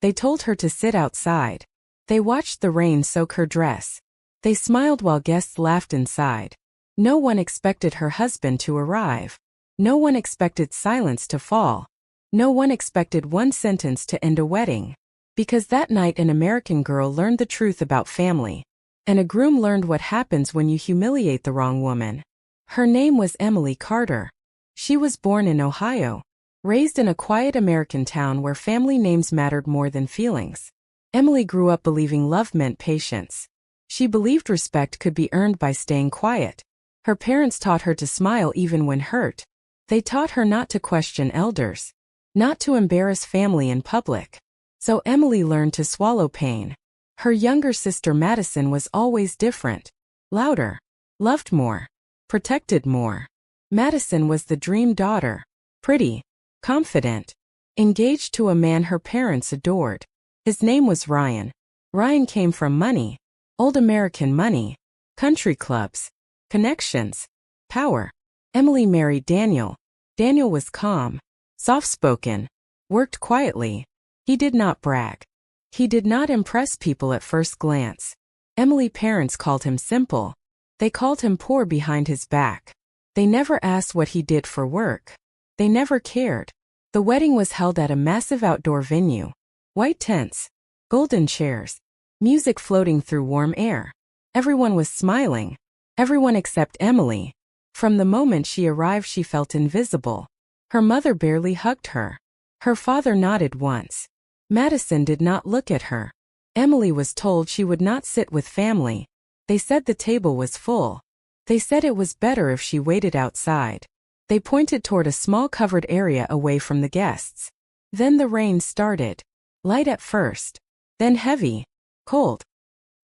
They told her to sit outside. They watched the rain soak her dress. They smiled while guests laughed inside. No one expected her husband to arrive. No one expected silence to fall. No one expected one sentence to end a wedding. Because that night an American girl learned the truth about family. And a groom learned what happens when you humiliate the wrong woman. Her name was Emily Carter. She was born in Ohio, raised in a quiet American town where family names mattered more than feelings. Emily grew up believing love meant patience. She believed respect could be earned by staying quiet. Her parents taught her to smile even when hurt. They taught her not to question elders, not to embarrass family in public. So Emily learned to swallow pain. Her younger sister Madison was always different, louder, loved more, protected more. Madison was the dream daughter, pretty, confident, engaged to a man her parents adored. His name was Ryan. Ryan came from money, old American money, country clubs, connections, power. Emily married Daniel. Daniel was calm, soft-spoken, worked quietly. He did not brag. He did not impress people at first glance. Emily's parents called him simple. They called him poor behind his back. They never asked what he did for work. They never cared. The wedding was held at a massive outdoor venue. White tents, golden chairs, music floating through warm air. Everyone was smiling. Everyone except Emily. From the moment she arrived she felt invisible. Her mother barely hugged her. Her father nodded once. Madison did not look at her. Emily was told she would not sit with family. They said the table was full. They said it was better if she waited outside. They pointed toward a small covered area away from the guests. Then the rain started. Light at first. Then heavy. Cold.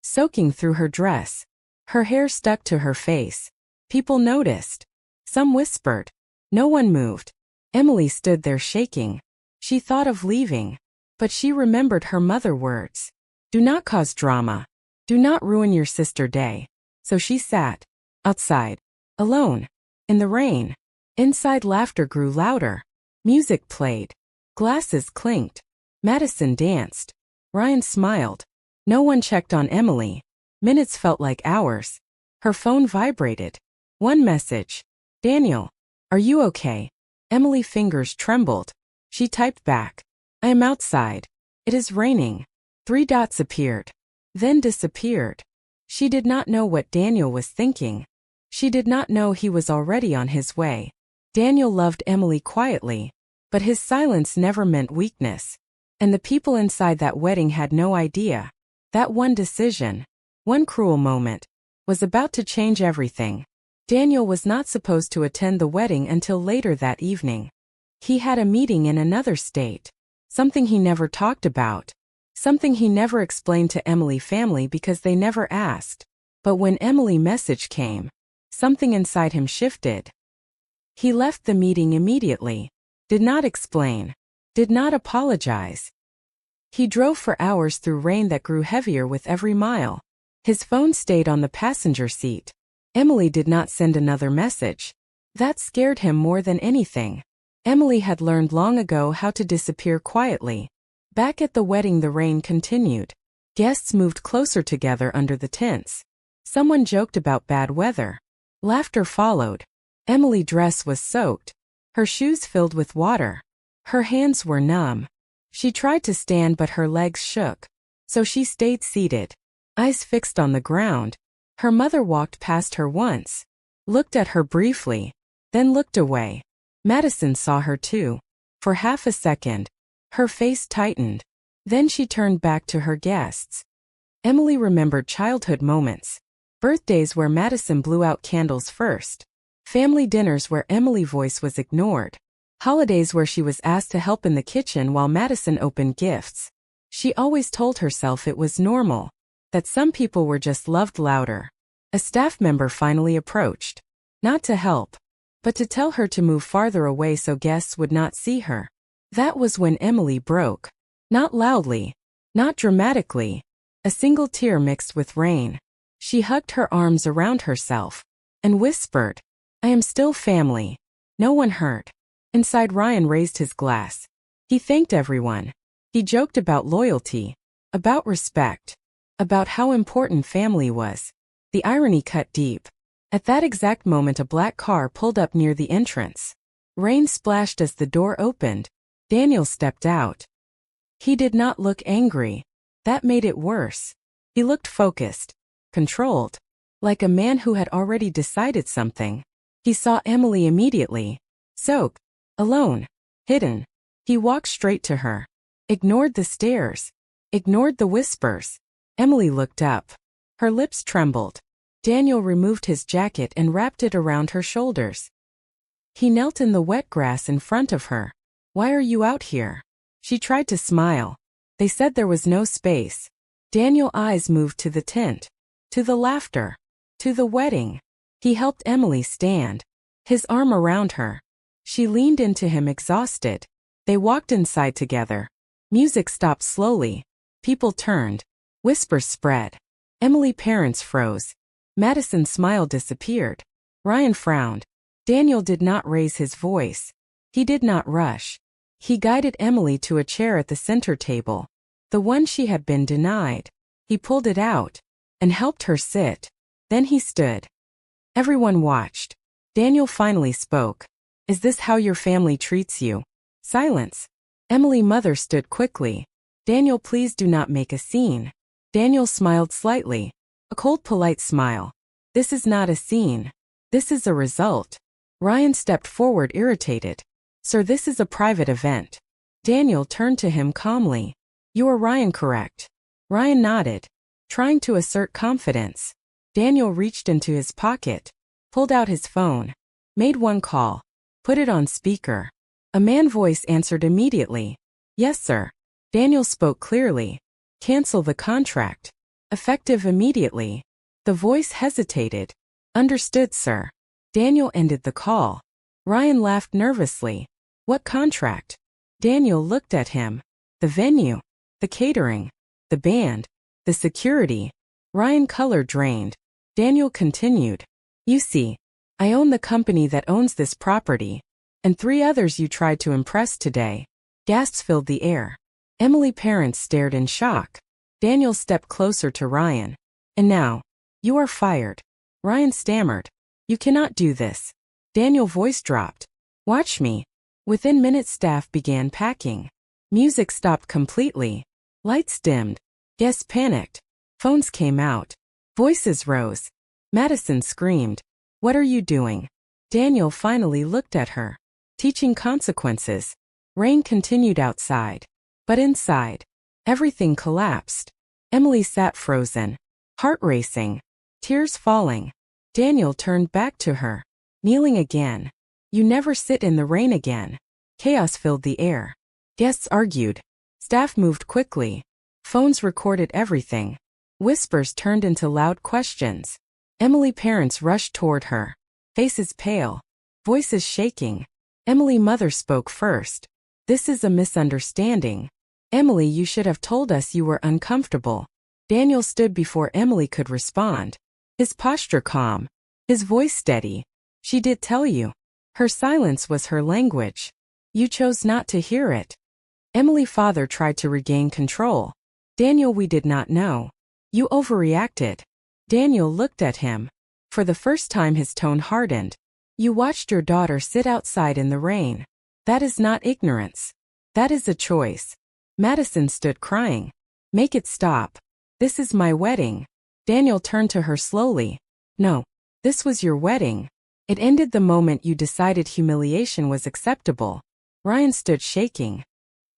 Soaking through her dress. Her hair stuck to her face. People noticed. Some whispered. No one moved. Emily stood there shaking. She thought of leaving. But she remembered her mother's words. Do not cause drama. Do not ruin your sister's day. So she sat. Outside. Alone. In the rain. Inside laughter grew louder. Music played. Glasses clinked. Madison danced. Ryan smiled. No one checked on Emily. Minutes felt like hours. Her phone vibrated. One message. Daniel. Are you okay? Emily's fingers trembled. She typed back. I am outside. It is raining. 3 dots appeared. Then disappeared. She did not know what Daniel was thinking. She did not know he was already on his way. Daniel loved Emily quietly. But his silence never meant weakness. And the people inside that wedding had no idea. That one decision, one cruel moment, was about to change everything. Daniel was not supposed to attend the wedding until later that evening. He had a meeting in another state. Something he never talked about. Something he never explained to Emily's family because they never asked. But when Emily's message came, something inside him shifted. He left the meeting immediately. Did not explain. Did not apologize. He drove for hours through rain that grew heavier with every mile. His phone stayed on the passenger seat. Emily did not send another message. That scared him more than anything. Emily had learned long ago how to disappear quietly. Back at the wedding the rain continued. Guests moved closer together under the tents. Someone joked about bad weather. Laughter followed. Emily's dress was soaked. Her shoes filled with water. Her hands were numb. She tried to stand but her legs shook. So she stayed seated, eyes fixed on the ground. Her mother walked past her once, looked at her briefly, then looked away. Madison saw her too. For half a second, her face tightened. Then she turned back to her guests. Emily remembered childhood moments. Birthdays where Madison blew out candles first. Family dinners where Emily's voice was ignored. Holidays where she was asked to help in the kitchen while Madison opened gifts. She always told herself it was normal, that some people were just loved louder. A staff member finally approached. Not to help, but to tell her to move farther away so guests would not see her. That was when Emily broke. Not loudly, not dramatically. A single tear mixed with rain. She hugged her arms around herself and whispered, I am still family. No one hurt. Inside Ryan raised his glass. He thanked everyone. He joked about loyalty, about respect, about how important family was. The irony cut deep. At that exact moment, a black car pulled up near the entrance. Rain splashed as the door opened. Daniel stepped out. He did not look angry. That made it worse. He looked focused, controlled, like a man who had already decided something. He saw Emily immediately. Soaked, alone, hidden. He walked straight to her. Ignored the stares. Ignored the whispers. Emily looked up. Her lips trembled. Daniel removed his jacket and wrapped it around her shoulders. He knelt in the wet grass in front of her. "Why are you out here?" She tried to smile. They said there was no space. Daniel's eyes moved to the tent, to the laughter, to the wedding. He helped Emily stand, his arm around her. She leaned into him exhausted. They walked inside together. Music stopped slowly. People turned. Whispers spread. Emily's parents froze. Madison's smile disappeared. Ryan frowned. Daniel did not raise his voice. He did not rush. He guided Emily to a chair at the center table, the one she had been denied. He pulled it out and helped her sit. Then he stood. Everyone watched. Daniel finally spoke. "Is this how your family treats you?" Silence. Emily's mother stood quickly. "Daniel, please do not make a scene." Daniel smiled slightly. A cold, polite smile. "This is not a scene. This is a result." Ryan stepped forward, irritated. "Sir, this is a private event." Daniel turned to him calmly. "You are Ryan, correct?" Ryan nodded, trying to assert confidence. Daniel reached into his pocket, pulled out his phone, made one call, put it on speaker. A man's voice answered immediately. "Yes, sir." Daniel spoke clearly. "Cancel the contract. Effective immediately." The voice hesitated. "Understood, sir." Daniel ended the call. Ryan laughed nervously. "What contract?" Daniel looked at him. "The venue, the catering, the band, the security." Ryan's color drained. Daniel continued. "You see, I own the company that owns this property, and 3 others you tried to impress today." Gasps filled the air. Emily's parents stared in shock. Daniel stepped closer to Ryan. "And now, you are fired." Ryan stammered. "You cannot do this." Daniel's voice dropped. "Watch me." Within minutes, staff began packing. Music stopped completely. Lights dimmed. Guests panicked. Phones came out. Voices rose. Madison screamed. "What are you doing?" Daniel finally looked at her. "Teaching consequences." Rain continued outside. But inside, everything collapsed. Emily sat frozen, heart racing, tears falling. Daniel turned back to her, kneeling again. "You never sit in the rain again." Chaos filled the air. Guests argued. Staff moved quickly. Phones recorded everything. Whispers turned into loud questions. Emily's parents rushed toward her, faces pale, voices shaking. Emily's mother spoke first. "This is a misunderstanding. Emily, you should have told us you were uncomfortable." Daniel stood before Emily could respond. His posture calm, his voice steady. "She did tell you." Her silence was her language. "You chose not to hear it." Emily's father tried to regain control. "Daniel, we did not know. You overreacted." Daniel looked at him. For the first time his tone hardened. "You watched your daughter sit outside in the rain. That is not ignorance. That is a choice." Madison stood crying. "Make it stop. This is my wedding." Daniel turned to her slowly. "No, this was your wedding. It ended the moment you decided humiliation was acceptable." Ryan stood shaking.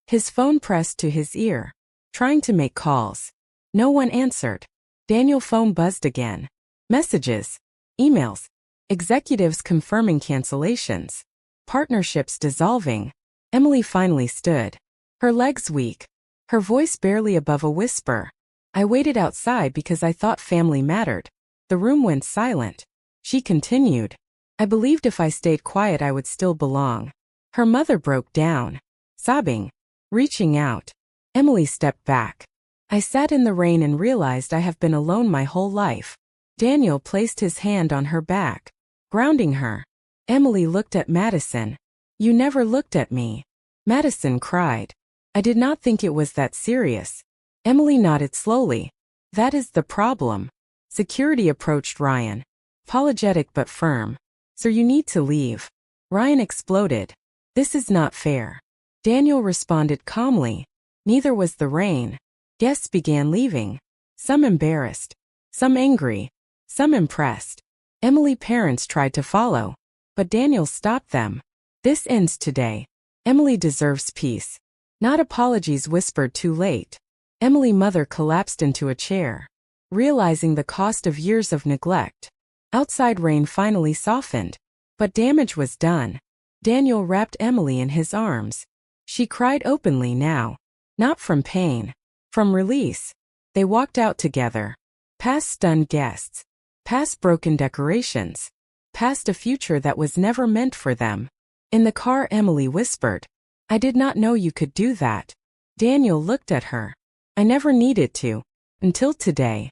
His phone pressed to his ear, trying to make calls. No one answered. Daniel's phone buzzed again. Messages, emails, executives confirming cancellations, partnerships dissolving. Emily finally stood. Her legs weak, her voice barely above a whisper. "I waited outside because I thought family mattered." The room went silent. She continued. "I believed if I stayed quiet I would still belong." Her mother broke down, sobbing, reaching out. Emily stepped back. "I sat in the rain and realized I have been alone my whole life." Daniel placed his hand on her back, grounding her. Emily looked at Madison. "You never looked at me." Madison cried. I did not think it was that serious. Emily nodded slowly. That is the problem. Security approached Ryan. Apologetic but firm. Sir, you need to leave. Ryan exploded. This is not fair. Daniel responded calmly. Neither was the rain. Guests began leaving. Some embarrassed. Some angry. Some impressed. Emily's parents tried to follow. But Daniel stopped them. This ends today. Emily deserves peace. Not apologies whispered too late. Emily's mother collapsed into a chair, realizing the cost of years of neglect. Outside rain finally softened. But damage was done. Daniel wrapped Emily in his arms. She cried openly now. Not from pain. From release. They walked out together. Past stunned guests. Past broken decorations. Past a future that was never meant for them. In the car, Emily whispered, I did not know you could do that. Daniel looked at her. I never needed to. Until today.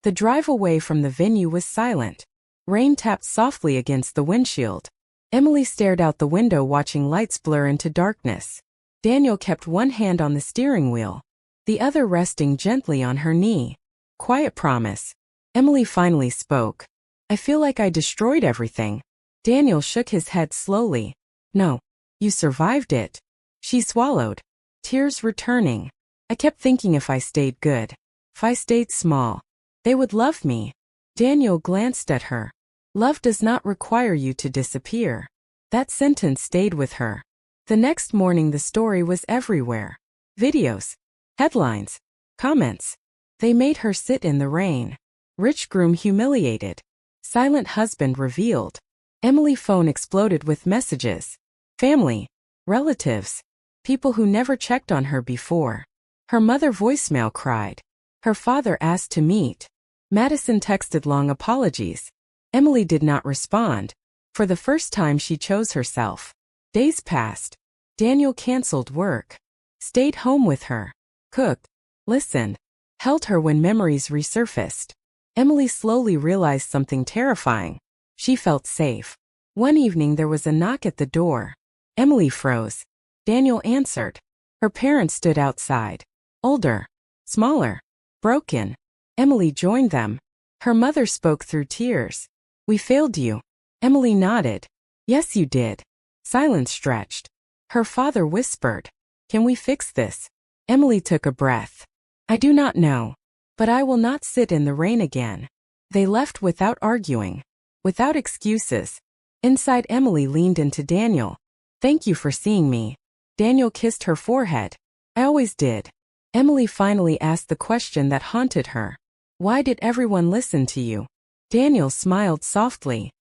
The drive away from the venue was silent. Rain tapped softly against the windshield. Emily stared out the window watching lights blur into darkness. Daniel kept one hand on the steering wheel, the other resting gently on her knee. Quiet promise. Emily finally spoke. I feel like I destroyed everything. Daniel shook his head slowly. No. You survived it. She swallowed. Tears returning. I kept thinking if I stayed good. If I stayed small. They would love me. Daniel glanced at her. Love does not require you to disappear. That sentence stayed with her. The next morning the story was everywhere. Videos. Headlines. Comments. They made her sit in the rain. Rich groom humiliated. Silent husband revealed. Emily's phone exploded with messages. Family. Relatives. People who never checked on her before. Her mother voicemail cried. Her father asked to meet. Madison texted long apologies. Emily did not respond. For the first time she chose herself. Days passed. Daniel canceled work. Stayed home with her. Cooked. Listened. Held her when memories resurfaced. Emily slowly realized something terrifying. She felt safe. One evening there was a knock at the door. Emily froze. Daniel answered. Her parents stood outside. Older. Smaller. Broken. Emily joined them. Her mother spoke through tears. We failed you. Emily nodded. Yes, you did. Silence stretched. Her father whispered. Can we fix this? Emily took a breath. I do not know. But I will not sit in the rain again. They left without arguing. Without excuses. Inside, Emily leaned into Daniel. Thank you for seeing me. Daniel kissed her forehead. I always did. Emily finally asked the question that haunted her. Why did everyone listen to you? Daniel smiled softly.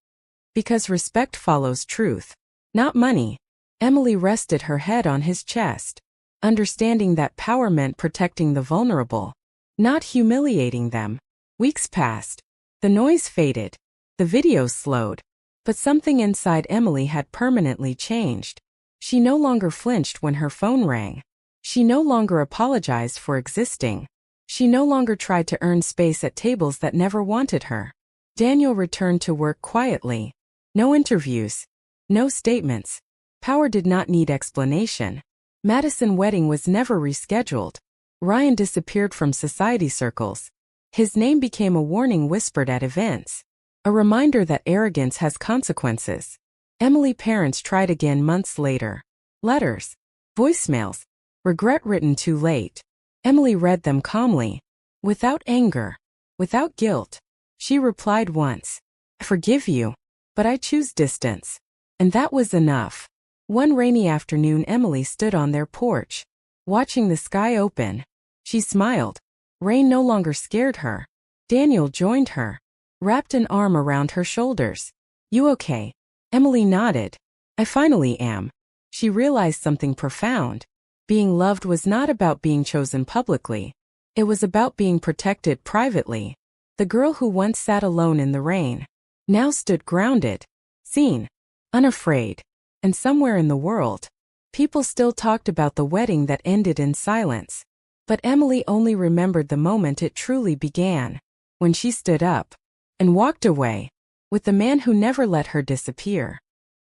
Because respect follows truth. Not money. Emily rested her head on his chest. Understanding that power meant protecting the vulnerable. Not humiliating them. Weeks passed. The noise faded. The video slowed. But something inside Emily had permanently changed. She no longer flinched when her phone rang. She no longer apologized for existing. She no longer tried to earn space at tables that never wanted her. Daniel returned to work quietly. No interviews. No statements. Power did not need explanation. Madison's wedding was never rescheduled. Ryan disappeared from society circles. His name became a warning whispered at events. A reminder that arrogance has consequences. Emily's parents tried again months later. Letters. Voicemails. Regret written too late. Emily read them calmly. Without anger. Without guilt. She replied once. I forgive you. But I choose distance. And that was enough. One rainy afternoon Emily stood on their porch. Watching the sky open. She smiled. Rain no longer scared her. Daniel joined her. Wrapped an arm around her shoulders. You okay? Emily nodded. I finally am. She realized something profound. Being loved was not about being chosen publicly. It was about being protected privately. The girl who once sat alone in the rain now stood grounded, seen, unafraid. And somewhere in the world, people still talked about the wedding that ended in silence. But Emily only remembered the moment it truly began, when she stood up and walked away with the man who never let her disappear.